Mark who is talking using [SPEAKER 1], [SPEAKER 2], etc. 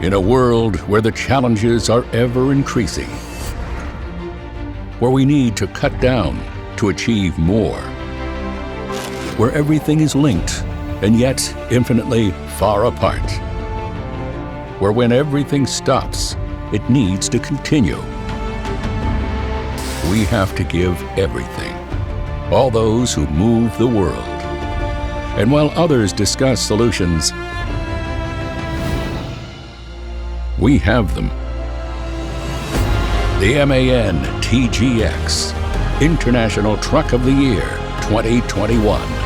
[SPEAKER 1] In a world where the challenges are ever increasing, where we need to cut down to achieve more, where everything is linked and yet infinitely far apart, where when everything stops, it needs to continue. We have to give everything, all those who move the world. And while others discuss solutions, we have them. The MAN TGX, International Truck of the Year 2021.